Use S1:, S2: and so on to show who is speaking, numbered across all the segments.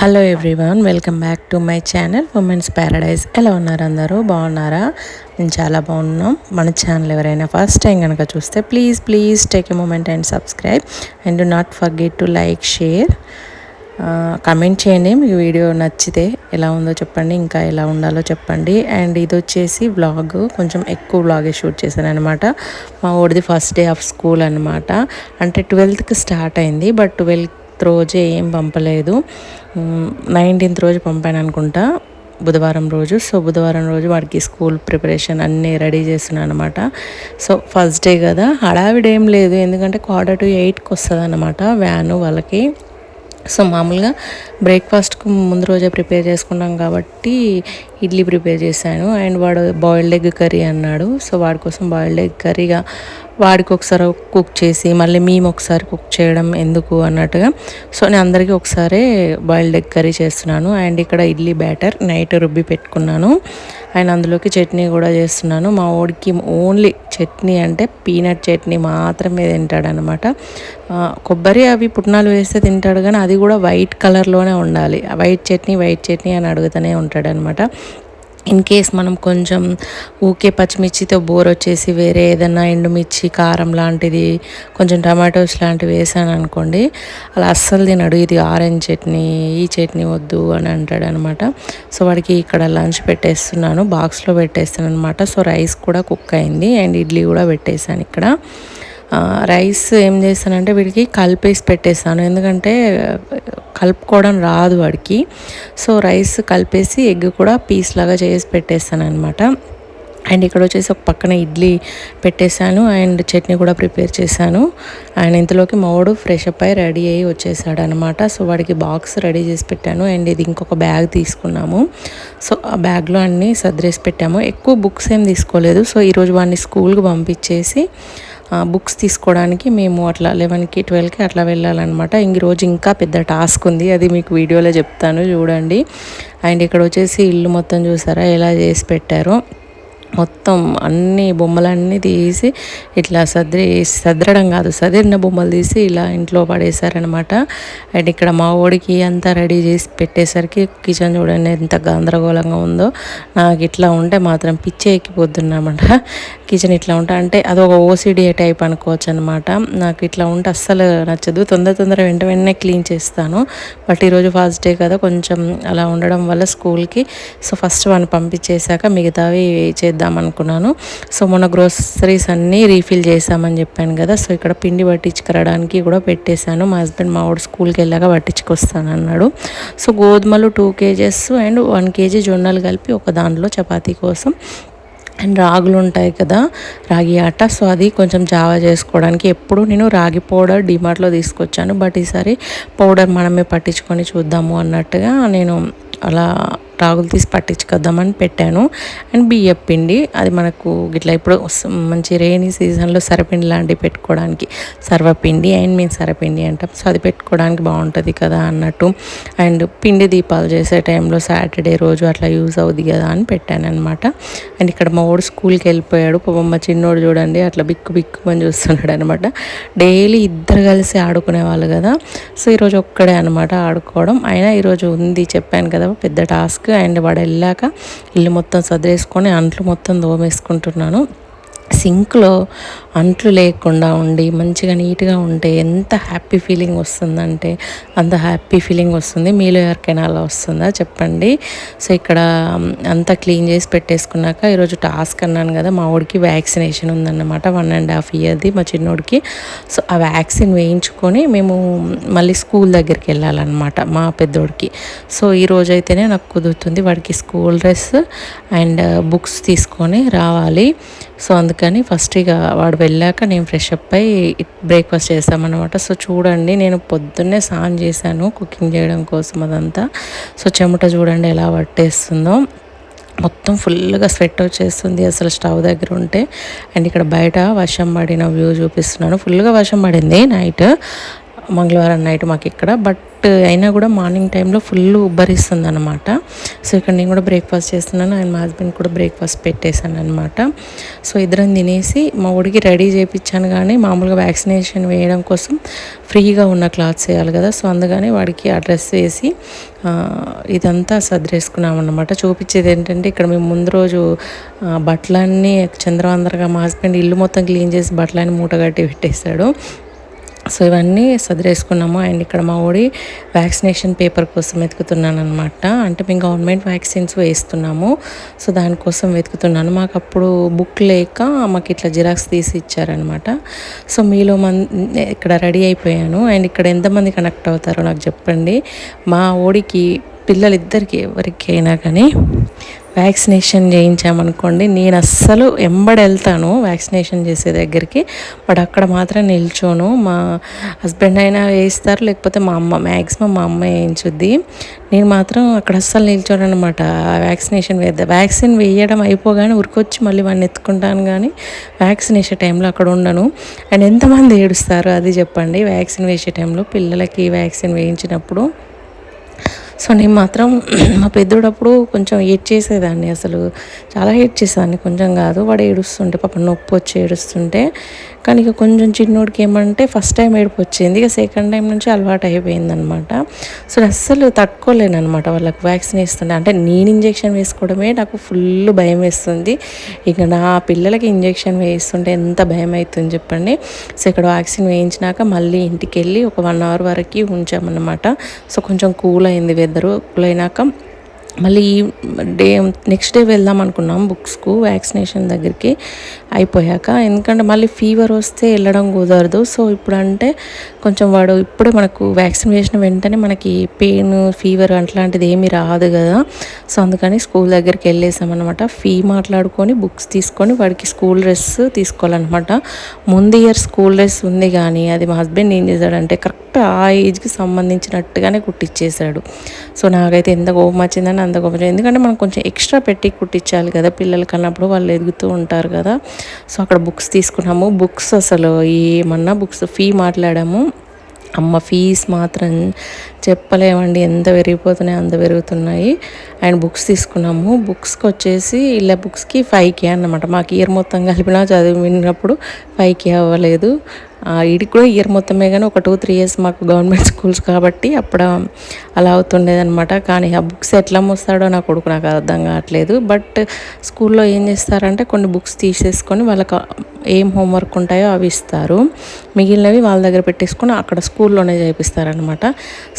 S1: Hello everyone, welcome back to my channel women's Paradise. ఎలా ఉన్నారు అందరూ? బాగున్నారా? నేను చాలా బాగున్నాం. మన ఛానల్ ఎవరైనా ఫస్ట్ టైం కనుక చూస్తే please take a moment and subscribe and do not forget to like, share, comment చేయండి. మీకు వీడియో నచ్చితే ఎలా ఉందో చెప్పండి, ఇంకా ఎలా ఉండాలో చెప్పండి. అండ్ ఇది వచ్చేసి వ్లాగ్, కొంచెం ఎక్కువ వ్లాగే షూట్ చేశాను అనమాట. మా ఓడిది ఫస్ట్ డే ఆఫ్ స్కూల్ అనమాట. అంటే 12th స్టార్ట్ అయింది, బట్ 12th రోజే ఏం పంపలేదు. 19th రోజు పంపాను అనుకుంటా, బుధవారం రోజు. సో బుధవారం రోజు వాడికి స్కూల్ ప్రిపరేషన్ అన్నీ రెడీ చేస్తున్నాను అనమాట. సో ఫస్ట్ డే కదా, హడావిడేం లేదు, ఎందుకంటే 7:45కి వస్తుంది అనమాట వ్యాను వాళ్ళకి. సో మామూలుగా బ్రేక్ఫాస్ట్కు ముందు రోజే ప్రిపేర్ చేసుకుంటాం కాబట్టి ఇడ్లీ ప్రిపేర్ చేశాను. అండ్ వాడు బాయిల్డ్ ఎగ్ కర్రీ అన్నాడు. సో వాడి కోసం బాయిల్డ్ ఎగ్ కర్రీగా వాడికి ఒకసారి కుక్ చేసి మళ్ళీ మేము ఒకసారి కుక్ చేయడం ఎందుకు అన్నట్టుగా, సో నేను అందరికీ ఒకసారి బాయిల్డ్ ఎగ్ కర్రీ చేస్తున్నాను. అండ్ ఇక్కడ ఇడ్లీ బ్యాటర్ నైట్ రుబ్బి పెట్టుకున్నాను. అండ్ అందులోకి చట్నీ కూడా చేస్తున్నాను. మా వాడికి ఓన్లీ చట్నీ అంటే పీనట్ చట్నీ మాత్రమే తింటాడనమాట. కొబ్బరి అవి పుట్నాలు వేస్తే తింటాడు, కానీ అది కూడా వైట్ కలర్లోనే ఉండాలి. వైట్ చట్నీ అని అడుగుతూనే ఉంటాడనమాట. ఇన్ కేస్ మనం కొంచెం ఊకే పచ్చిమిర్చితో బోర్ వచ్చేసి వేరే ఏదైనా ఎండుమిర్చి, కారం లాంటిది, కొంచెం టమాటోస్ లాంటివి వేసాను అనుకోండి, అలా అస్సలు తినడు. ఇది ఆరెంజ్ చట్నీ, ఈ చట్నీ వద్దు అని అంటాడు అనమాట. సో వాడికి ఇక్కడ లంచ్ పెట్టేస్తున్నాను, బాక్స్లో పెట్టేస్తాను అనమాట. సో రైస్ కూడా కుక్ అయింది అండ్ ఇడ్లీ కూడా పెట్టేశాను ఇక్కడ. రైస్ ఏం చేస్తానంటే వీడికి కలిపేసి పెట్టేస్తాను, ఎందుకంటే కలుపుకోవడం రాదు వాడికి. సో రైస్ కలిపేసి ఎగ్ కూడా పీస్ లాగా చేసి పెట్టేస్తాను అనమాట. అండ్ ఇక్కడ వచ్చేసి ఒక పక్కన ఇడ్లీ పెట్టేశాను అండ్ చట్నీ కూడా ప్రిపేర్ చేశాను. అండ్ ఇంతలోకి మావాడు ఫ్రెష్ అప్ అయి రెడీ అయ్యి వచ్చేసాడు అనమాట. సో వాడికి బాక్స్ రెడీ చేసి పెట్టాను. అండ్ ఇది ఇంకొక బ్యాగ్ తీసుకున్నాము. సో ఆ బ్యాగ్లో అన్నీ సర్దేసి పెట్టాము. ఎక్కువ బుక్స్ ఏం తీసుకోలేదు. సో ఈరోజు వాడిని స్కూల్కి పంపించేసి బుక్స్ తీసుకోవడానికి మేము అట్లా 11కి 12కి అట్లా వెళ్ళాలన్నమాట. ఈరోజు ఇంకా పెద్ద టాస్క్ ఉంది, అది మీకు వీడియోలో చెప్తాను, చూడండి. అండ్ ఇక్కడ వచ్చేసి ఇల్లు మొత్తం చూసారా ఎలా చేసి పెట్టారో. మొత్తం అన్ని బొమ్మలన్నీ తీసి ఇట్లా సదరడం కాదు, సదిరిన బొమ్మలు తీసి ఇలా ఇంట్లో పడేశారనమాట. అండ్ ఇక్కడ మా ఓడికి అంతా రెడీ చేసి పెట్టేసరికి కిచెన్ చూడండి ఎంత గందరగోళంగా ఉందో. నాకు ఇట్లా ఉంటే మాత్రం పిచ్చే ఎక్కిపోతున్నామట. కిచెన్ ఇట్లా ఉంటా అంటే అదొక ఓసిడి టైప్ అనుకోవచ్చు అనమాట. నాకు ఇట్లా ఉంటే అస్సలు నచ్చదు. తొందర వెంటనే క్లీన్ చేస్తాను. బట్ ఈరోజు ఫస్ట్ డే కదా, కొంచెం అలా ఉండడం వల్ల స్కూల్కి సో ఫస్ట్ వన్ పంపించేశాక మిగతావి చేద్దాం అనుకున్నాను. సో మొన్న గ్రోసరీస్ అన్నీ రీఫిల్ చేసామని చెప్పాను కదా. సో ఇక్కడ పిండి పట్టించుకురావడానికి కూడా పెట్టేశాను. మా హస్బెండ్ మా వాడు స్కూల్కి వెళ్ళాక పట్టించుకొస్తాను అన్నాడు. సో గోధుమలు 2 kgs అండ్ 1 kg జొన్నలు కలిపి ఒక దాంట్లో చపాతీ కోసం. అండ్ రాగులు ఉంటాయి కదా, రాగి ఆట, సో అది కొంచెం జావా చేసుకోవడానికి. ఎప్పుడు నేను రాగి పౌడర్ డిమార్ట్లో తీసుకొచ్చాను, బట్ ఈసారి పౌడర్ మనమే పట్టించుకొని చూద్దాము అన్నట్టుగా నేను అలా రాగులు తీసి పట్టించుకొద్దామని పెట్టాను. అండ్ బియ్యం పిండి, అది మనకు ఇట్లా ఇప్పుడు మంచి రెయినీ సీజన్లో సరపిండి లాంటివి పెట్టుకోవడానికి, సర్వపిండి అండ్ మేము సరపిండి అంటాం. సో అది పెట్టుకోవడానికి బాగుంటుంది కదా అన్నట్టు. అండ్ పిండి దీపాలు చేసే టైంలో సాటర్డే రోజు అట్లా యూజ్ అవుద్ది కదా అని పెట్టాను అనమాట. అండ్ ఇక్కడ మా వాడు స్కూల్కి వెళ్ళిపోయాడు. పాపం మా చిన్నోడు చూడండి అట్లా బిక్కుమని చూస్తున్నాడు అనమాట. డైలీ ఇద్దరు కలిసి ఆడుకునే వాళ్ళు కదా. సో ఈరోజు ఒక్కడే అనమాట ఆడుకోవడం. అయినా ఈరోజు ఉంది, చెప్పాను కదా పెద్ద టాస్క్. అండ్ వాడు వెళ్ళాక ఇల్లు మొత్తం సర్దేసుకొని అంట్లు మొత్తం దోమేసుకుంటున్నాను. సింక్లో అంట్లు లేకుండా ఉండి మంచిగా నీట్గా ఉంటే ఎంత హ్యాపీ ఫీలింగ్ వస్తుందంటే అంత హ్యాపీ ఫీలింగ్ వస్తుంది. మీలో ఎవరికైనా అలా వస్తుందా చెప్పండి. సో ఇక్కడ అంతా క్లీన్ చేసి పెట్టేసుకున్నాక ఈరోజు టాస్క్ అన్నాను కదా, మా వాడికి వ్యాక్సినేషన్ ఉందన్నమాట, 1.5 yearది మా చిన్నోడికి. సో ఆ వ్యాక్సిన్ వేయించుకొని మేము మళ్ళీ స్కూల్ దగ్గరికి వెళ్ళాలన్నమాట మా పెద్దోడికి. సో ఈరోజు అయితేనే నాకు కుదురుతుంది. వాడికి స్కూల్ డ్రెస్ అండ్ బుక్స్ తీసుకొని రావాలి. సో అందుకని ఫస్ట్ ఇక వాడు వెళ్ళాక నేను ఫ్రెష్ అప్ అయి బ్రేక్ఫాస్ట్ చేస్తామన్నమాట. సో చూడండి నేను పొద్దున్నే స్నానం చేశాను కుకింగ్ చేయడం కోసం అదంతా. సో చెమట చూడండి ఎలా పట్టేస్తుందో, మొత్తం ఫుల్గా స్వెట్ వచ్చేస్తుంది అసలు స్టవ్ దగ్గర ఉంటే. అండ్ ఇక్కడ బయట వర్షం పడిన వ్యూ చూపిస్తున్నాను. ఫుల్గా వర్షం పడింది నైట్. మంగళవారం నైట్ మాకు ఇక్కడ. బట్ అయినా కూడా మార్నింగ్ టైంలో ఫుల్ ఉబ్బరిస్తుంది అనమాట. సో ఇక్కడ నేను కూడా బ్రేక్ఫాస్ట్ చేస్తున్నాను అండ్ మా హస్బెండ్ కూడా బ్రేక్ఫాస్ట్ పెట్టేశాను అనమాట. సో ఇద్దరం తినేసి మా ఊడికి రెడీ చేయించాను, కానీ మామూలుగా వ్యాక్సినేషన్ వేయడం కోసం ఫ్రీగా ఉన్న క్లాత్స్ వేయాలి కదా. సో అందుకని వాడికి ఆ డ్రెస్ వేసి ఇదంతా సర్దేసుకున్నాం అన్నమాట. చూపించేది ఏంటంటే ఇక్కడ మేము ముందు రోజు బట్టలన్నీ చంద్రవందరగా మా హస్బెండ్ ఇల్లు మొత్తం క్లీన్ చేసి బట్టలన్నీ మూటగట్టి పెట్టేశాడు. సో ఇవన్నీ సదిరేసుకున్నాము. అండ్ ఇక్కడ మా ఊడి వ్యాక్సినేషన్ పేపర్ కోసం వెతుకుతున్నాను అనమాట. అంటే మేము గవర్నమెంట్ వ్యాక్సిన్స్ వేస్తున్నాము, సో దానికోసం వెతుకుతున్నాను. మాకు అప్పుడు బుక్ లేక మాకు ఇట్లా జిరాక్స్ తీసి ఇచ్చారనమాట. సో మీలో ఇక్కడ రెడీ అయిపోయాను. అండ్ ఇక్కడ ఎంతమంది కనెక్ట్ అవుతారో నాకు చెప్పండి. మా ఊడికి పిల్లలిద్దరికి ఎవరికైనా కానీ వ్యాక్సినేషన్ చేయించామనుకోండి, నేను అస్సలు వెళ్తాను వ్యాక్సినేషన్ చేసే దగ్గరికి, బట్ అక్కడ మాత్రం నిల్చోను. మా హస్బెండ్ అయినా వేయిస్తారు, లేకపోతే మా అమ్మ, మ్యాక్సిమం మా అమ్మ వేయించుద్ది. నేను మాత్రం అక్కడ అస్సలు నిల్చోను అనమాట. వ్యాక్సినేషన్ వ్యాక్సిన్ వేయడం అయిపోగానే ఉరికొచ్చి మళ్ళీ వాడిని ఎత్తుకుంటాను, కానీ వ్యాక్సినేషన్ టైంలో అక్కడ ఉండను. అండ్ ఎంతమంది ఏడుస్తారు అది చెప్పండి వ్యాక్సిన్ వేసే టైంలో, పిల్లలకి వ్యాక్సిన్ వేయించినప్పుడు. సో నేను మాత్రం మా పెద్దోడప్పుడు కొంచెం ఏడ్ చేసేదాన్ని, అసలు చాలా ఏడ్ చేసేదాన్ని, కొంచెం కాదు. వాడు ఏడుస్తుంటే పాపం నొప్పి వచ్చి ఏడుస్తుంటే, కానీ ఇక కొంచెం చిన్నోడికి ఏమంటే ఫస్ట్ టైం ఏడుపు వచ్చింది, ఇక సెకండ్ టైం నుంచి అలవాటు అయిపోయిందనమాట. సో అస్సలు తట్టుకోలేను అనమాట వాళ్ళకి వ్యాక్సిన్ వేస్తుంటే. అంటే నేను ఇంజెక్షన్ వేసుకోవడమే నాకు ఫుల్ భయం వేస్తుంది, ఇక నా పిల్లలకి ఇంజెక్షన్ వేస్తుంటే ఎంత భయం అవుతుంది చెప్పండి. సో ఇక్కడ వ్యాక్సిన్ వేయించినాక మళ్ళీ ఇంటికి వెళ్ళి ఒక 1 hour వరకు ఉంచామన్నమాట. సో కొంచెం కూల్ అయింది వెదరు. కూల్ అయినాక మళ్ళీ నెక్స్ట్ డే వెళ్దాం అనుకున్నాం బుక్స్కు, వ్యాక్సినేషన్ దగ్గరికి అయిపోయాక. ఎందుకంటే మళ్ళీ ఫీవర్ వస్తే వెళ్ళడం కుదరదు. సో ఇప్పుడు అంటే కొంచెం వాడు ఇప్పుడే మనకు వ్యాక్సిన్ వేసిన వెంటనే మనకి పెయిన్, ఫీవర్ అట్లాంటిది ఏమీ రాదు కదా. సో అందుకని స్కూల్ దగ్గరికి వెళ్ళేసామన్నమాట. ఫీ మాట్లాడుకొని బుక్స్ తీసుకొని వాడికి స్కూల్ డ్రెస్ తీసుకోవాలన్నమాట. ముందు ఇయర్ స్కూల్ డ్రెస్ ఉంది, కానీ అది మా హస్బెండ్ ఏం చేశాడంటే కరెక్ట్ ఆ ఏజ్కి సంబంధించినట్టుగానే కుట్టించేశాడు. సో నాకైతే ఎంత కోపం వచ్చిందని అంత కోపం, ఎందుకంటే మనం కొంచెం ఎక్స్ట్రా పెట్టి కుట్టించాలి కదా పిల్లలకి అన్నప్పుడు, వాళ్ళు ఎదుగుతూ ఉంటారు కదా. సో అక్కడ బుక్స్ తీసుకున్నాము. బుక్స్ అసలు ఏమన్నా బుక్స్ ఫీ మాట్లాడాము, అమ్మ ఫీజ్ మాత్రం చెప్పలేమండి, ఎంత పెరిగిపోతున్నాయి అంత పెరుగుతున్నాయి. అండ్ బుక్స్ తీసుకున్నాము. బుక్స్కి వచ్చేసి ఇలా బుక్స్కి 5K అన్నమాట. మాకు ఇయర్ మొత్తం కలిపినా చదివినప్పుడు 5K అవ్వలేదు. వీడికి కూడా ఇయర్ మొత్తమే, కానీ ఒక 2-3 years మాకు గవర్నమెంట్ స్కూల్స్ కాబట్టి అప్పుడు అలా అవుతుండేదన్నమాట. కానీ ఆ బుక్స్ ఎట్లా మోస్తాడో నా కొడుకు నాకు అర్థం కావట్లేదు. బట్ స్కూల్లో ఏం చేస్తారంటే కొన్ని బుక్స్ తీసేసుకొని వాళ్ళకి ఏం హోంవర్క్ ఉంటాయో అవి ఇస్తారు, మిగిలినవి వాళ్ళ దగ్గర పెట్టేసుకొని అక్కడ స్కూల్లోనే చేపిస్తారనమాట.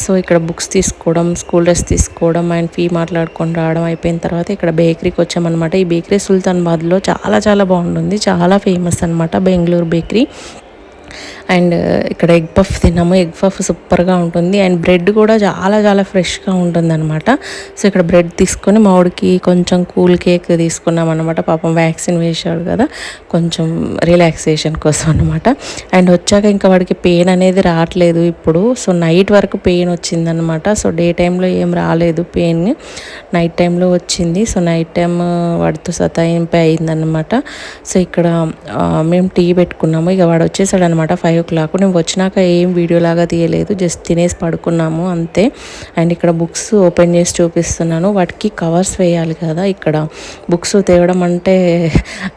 S1: సో ఇక్కడ బుక్స్ తీసుకోవడం, స్కూల్ డ్రెస్ తీసుకోవడం అండ్ ఫీ మాట్లాడుకొని రావడం అయిపోయిన తర్వాత ఇక్కడ బేకరీకి వచ్చామన్నమాట. ఈ బేకరీ సుల్తానాబాద్లో చాలా చాలా బాగుంటుంది, చాలా ఫేమస్ అనమాట, బెంగళూరు బేకరీ. అండ్ ఇక్కడ ఎగ్ పఫ్ తిన్నాము. ఎగ్ పఫ్ సూపర్గా ఉంటుంది అండ్ బ్రెడ్ కూడా చాలా చాలా ఫ్రెష్గా ఉంటుంది అనమాట. సో ఇక్కడ బ్రెడ్ తీసుకొని మా వాడికి కొంచెం కూల్ కేక్ తీసుకున్నాం అనమాట. పాపం వ్యాక్సిన్ వేసాడు కదా, కొంచెం రిలాక్సేషన్ కోసం అనమాట. అండ్ వచ్చాక ఇంకా వాడికి పెయిన్ అనేది రావట్లేదు ఇప్పుడు. సో నైట్ వరకు పెయిన్ వచ్చిందనమాట. సో డే టైంలో ఏం రాలేదు పెయిన్, నైట్ టైంలో వచ్చింది. సో నైట్ టైం వాడితో సతాయింపై అయిందనమాట. సో ఇక్కడ మేము టీ పెట్టుకున్నాము. ఇక వాడు వచ్చేసాడు అనమాట 5 o'clock. నేను వచ్చినాక ఏం వీడియో లాగా తీయలేదు, జస్ట్ తినేసి పడుకున్నాము అంతే. అండ్ ఇక్కడ బుక్స్ ఓపెన్ చేసి చూపిస్తున్నాను. వాటికి కవర్స్ వేయాలి కదా, ఇక్కడ బుక్స్ తేవడం అంటే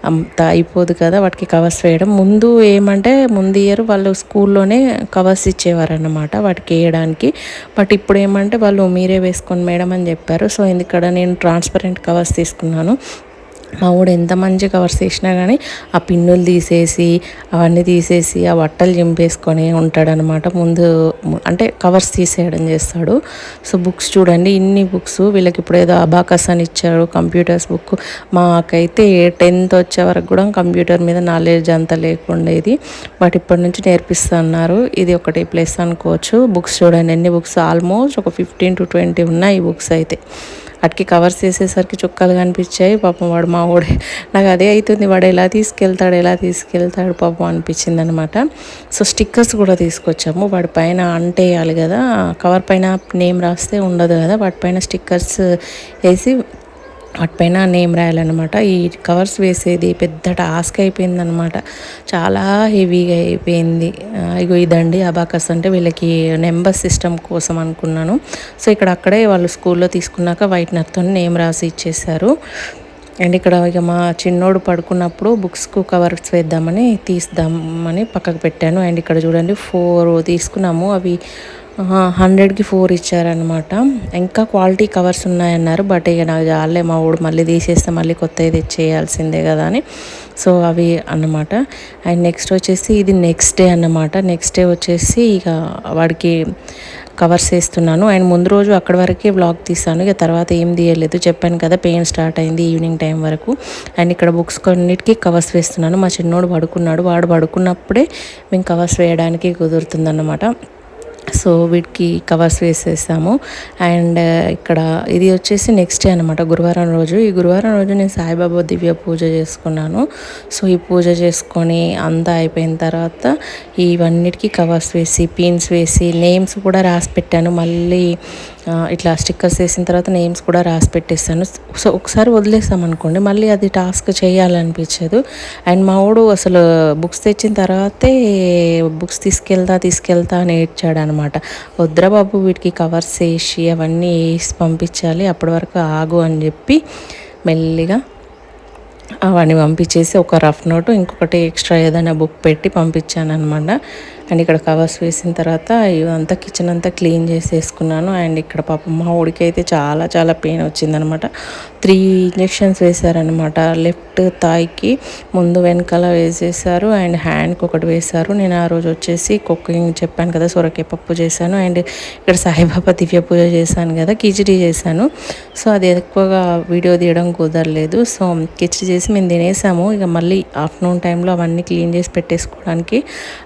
S1: అంత అయిపోదు కదా, వాటికి కవర్స్ వేయడం. ముందు ఏమంటే ముందు ఇయర్ వాళ్ళు స్కూల్లోనే కవర్స్ ఇచ్చేవారు అన్నమాట వాటికి వేయడానికి. బట్ ఇప్పుడు ఏమంటే వాళ్ళు మీరే వేసుకొని మేడం అని చెప్పారు. సో ఇక్కడ నేను ట్రాన్స్పరెంట్ కవర్స్ తీసుకున్నాను. మా వాడు ఎంత మంచి కవర్స్ వేసినా కానీ ఆ పిన్నులు తీసేసి అవన్నీ తీసేసి ఆ బట్టలు చింపేసుకొని ఉంటాడనమాట. ముందు అంటే కవర్స్ తీసేయడం చేస్తాడు. సో బుక్స్ చూడండి, ఇన్ని బుక్స్. వీళ్ళకి ఇప్పుడు ఏదో అబాకస్ అని ఇచ్చాడు, కంప్యూటర్స్ బుక్. మాకైతే 10th వచ్చే వరకు కూడా కంప్యూటర్ మీద నాలెడ్జ్ అంత లేకుండేది, బట్ ఇప్పటి నుంచి నేర్పిస్తున్నారు. ఇది ఒకటి ప్లస్ అనుకోవచ్చు. బుక్స్ చూడండి ఎన్ని బుక్స్, ఆల్మోస్ట్ ఒక 15 to 20 ఉన్నాయి ఈ బుక్స్ అయితే. వాటికి కవర్స్ వేసేసరికి చుక్కలు కనిపించాయి. పాపం వాడు మా వాడే, నాకు అదే అవుతుంది, వాడు ఎలా తీసుకెళ్తాడు పాపం అనిపించింది అనమాట. సో స్టిక్కర్స్ కూడా తీసుకొచ్చాము. వాడి పైన అంటేయాలి కదా, కవర్ పైన నేమ్ రాస్తే ఉండదు కదా, వాటి పైన స్టిక్కర్స్ వేసి వాటిపైన నేమ్ రాయాలన్నమాట. ఈ కవర్స్ వేసేది పెద్ద టాస్క్ అయిపోయిందనమాట. చాలా హెవీగా అయిపోయింది. ఇగో ఇదండి అబాకస్ అంటే వీళ్ళకి నెంబర్ సిస్టమ్ కోసం అనుకున్నాను. సో ఇక్కడ అక్కడే వాళ్ళు స్కూల్లో తీసుకున్నాక వైట్నర్తో నేమ్ రాసి ఇచ్చేసారు. అండ్ ఇక్కడ ఇక మా చిన్నోడు పడుకున్నప్పుడు బుక్స్కు కవర్స్ వేద్దామని తీద్దామని పక్కకు పెట్టాను. అండ్ ఇక్కడ చూడండి 4 తీసుకున్నాము. అవి 100కి 4 ఇచ్చారనమాట. ఇంకా క్వాలిటీ కవర్స్ ఉన్నాయన్నారు. బట్ ఇక నాకు చాలే, మా ఊడు మళ్ళీ తీసేస్తే మళ్ళీ కొత్తవి తెచ్చేయాల్సిందే కదా అని. సో అవి అన్నమాట. అండ్ నెక్స్ట్ వచ్చేసి ఇది నెక్స్ట్ డే అన్నమాట. నెక్స్ట్ డే వచ్చేసి ఇక వాడికి కవర్స్ వేస్తున్నాను. అండ్ ముందు రోజు అక్కడి వరకే వ్లాగ్ తీసాను. ఇక తర్వాత ఏం తీయలేదు, చెప్పాను కదా పెయిన్ స్టార్ట్ అయింది ఈవినింగ్ టైం వరకు. అండ్ ఇక్కడ బుక్స్ కొన్నిటికి కవర్స్ వేస్తున్నాను. మా చిన్నోడు పడుకున్నాడు. వాడు పడుకున్నప్పుడే మేము కవర్స్ వేయడానికి కుదురుతుందన్నమాట. సో వీటికి కవర్స్ వేసేసాము. అండ్ ఇక్కడ ఇది వచ్చేసి నెక్స్ట్ డే అనమాట, గురువారం రోజు. ఈ గురువారం రోజు నేను సాయిబాబా దివ్య పూజ చేసుకున్నాను. సో ఈ పూజ చేసుకొని అంతా అయిపోయిన తర్వాత ఇవన్నిటికీ కవర్స్ వేసి పిన్స్ వేసి నేమ్స్ కూడా రాసి పెట్టాను. మళ్ళీ ఇట్లా స్టిక్కర్స్ వేసిన తర్వాత నేమ్స్ కూడా రాసి పెట్టేస్తాను. సో ఒకసారి వదిలేస్తాం అనుకోండి మళ్ళీ అది టాస్క్ చేయాలనిపించదు. అండ్ మా వాడు అసలు బుక్స్ తెచ్చిన తర్వాతే బుక్స్ తీసుకెళ్తా అని ఏడ్చాడు అనమాట. వద్దురా బాబు వీటికి కవర్స్ వేసి అవన్నీ వేసి పంపించాలి, అప్పటి వరకు ఆగు అని చెప్పి మెల్లిగా అవన్నీ పంపించేసి ఒక రఫ్ నోటు ఇంకొకటి ఎక్స్ట్రా ఏదైనా బుక్ పెట్టి పంపించాను అనమాట. అండ్ ఇక్కడ కవర్స్ వేసిన తర్వాత ఇదంతా కిచెన్ అంతా క్లీన్ చేసేసుకున్నాను. అండ్ ఇక్కడ పాపం మా ఊడికి అయితే చాలా చాలా పెయిన్ వచ్చిందనమాట. 3 ఇంజెక్షన్స్ వేశారనమాట. లెఫ్ట్ థాయ్కి ముందు వెనకాల వేసేసారు. అండ్ హ్యాండ్కి ఒకటి వేశారు. నేను ఆ రోజు వచ్చేసి కుకింగ్ చెప్పాను కదా, సొరకాయ పప్పు చేశాను. అండ్ ఇక్కడ సాయిబాబా దివ్య పూజ చేశాను కదా, కిచిడి చేశాను. సో అది ఎక్కువగా వీడియో తీయడం కుదరలేదు. సో కిచిడి చేసి మేము తినేసాము. ఇక మళ్ళీ ఆఫ్టర్నూన్ టైంలో అవన్నీ క్లీన్ చేసి పెట్టేసుకోవడానికి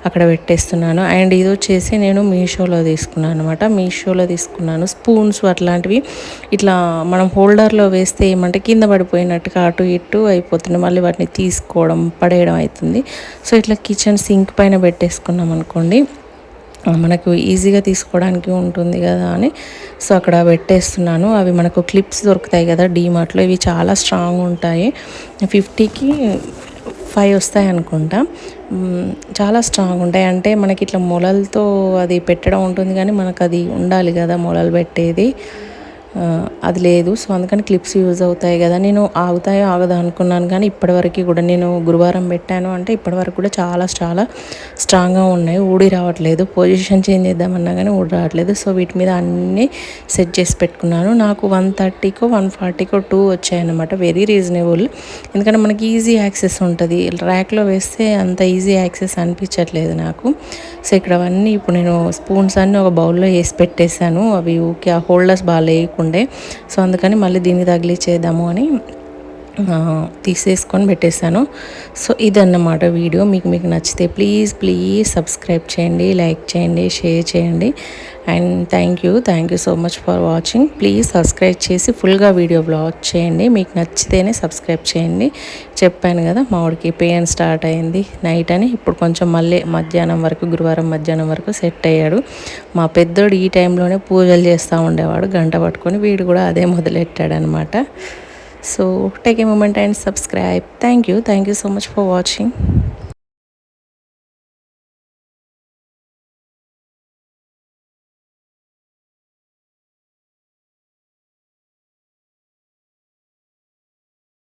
S1: అక్కడ పెట్టేస్తున్నాను. అండ్ ఇది వచ్చేసి నేను మీషోలో తీసుకున్నాను అనమాట. మీషోలో తీసుకున్నాను స్పూన్స్ అట్లాంటివి. ఇట్లా మనం హోల్డర్లో వేస్తే ఏమంటే కింద పడిపోయినట్టుగా అటు ఇటు అయిపోతుంది, మళ్ళీ వాటిని తీసుకోవడం పడేయడం అవుతుంది. సో ఇట్లా కిచెన్ సింక్ పైన పెట్టేసుకున్నాం అనుకోండి మనకు ఈజీగా తీసుకోవడానికి ఉంటుంది కదా అని సో అక్కడ పెట్టేస్తున్నాను. అవి మనకు క్లిప్స్ దొరుకుతాయి కదా డీమార్ట్లో, ఇవి చాలా స్ట్రాంగ్ ఉంటాయి. 50కి 5 వస్తాయి అనుకుంటా. చాలా స్ట్రాంగ్ ఉంటాయి. అంటే మనకి ఇట్లా మొలలతో అది పెట్టడం ఉంటుంది కానీ మనకు అది ఉండాలి కదా మొలలు పెట్టేది, అది లేదు. సో అందుకని క్లిప్స్ యూజ్ అవుతాయి కదా. నేను ఆగుతాయో ఆగదా అనుకున్నాను కానీ ఇప్పటివరకు కూడా నేను గురువారం పెట్టాను అంటే ఇప్పటివరకు కూడా చాలా చాలా స్ట్రాంగ్గా ఉన్నాయి, ఊడి రావట్లేదు. పొజిషన్ చేంజ్ చేద్దామన్నా కానీ ఊడి రావట్లేదు. సో వీటి మీద అన్నీ సెట్ చేసి పెట్టుకున్నాను. నాకు 130కో 140కో 2 వచ్చాయన్నమాట. వెరీ రీజనబుల్, ఎందుకంటే మనకి ఈజీ యాక్సెస్ ఉంటుంది. ర్యాక్లో వేస్తే అంత ఈజీ యాక్సెస్ అనిపించట్లేదు నాకు. సో ఇక్కడ అవన్నీ ఇప్పుడు నేను స్పూన్స్ అన్నీ ఒక బౌల్లో వేసి పెట్టేశాను. అవి ఊకే ఆ హోల్డర్స్ బాగా లేకుండే, సో అందుకని మళ్ళీ దీన్ని తగిలిచ్చేద్దాము అని తీసేసుకొని పెట్టేశాను. సో ఇదన్నమాట వీడియో. మీకు నచ్చితే ప్లీజ్ సబ్స్క్రైబ్ చేయండి, లైక్ చేయండి, షేర్ చేయండి. And thank you so much for watching. Please subscribe చేసి ఫుల్గా వీడియో వాచ్ చేయండి. మీకు నచ్చితేనే సబ్స్క్రైబ్ చేయండి. చెప్పాను కదా మా వాడికి పెయిన్ స్టార్ట్ అయింది నైట్ అని. ఇప్పుడు కొంచెం మళ్ళీ మధ్యాహ్నం వరకు, గురువారం మధ్యాహ్నం వరకు సెట్ అయ్యాడు. మా పెద్దోడు ఈ టైంలోనే పూజలు చేస్తూ ఉండేవాడు గంట పట్టుకొని, వీడు కూడా అదే మొదలెట్టాడనమాట. So take a moment and subscribe. Thank you so much for watching.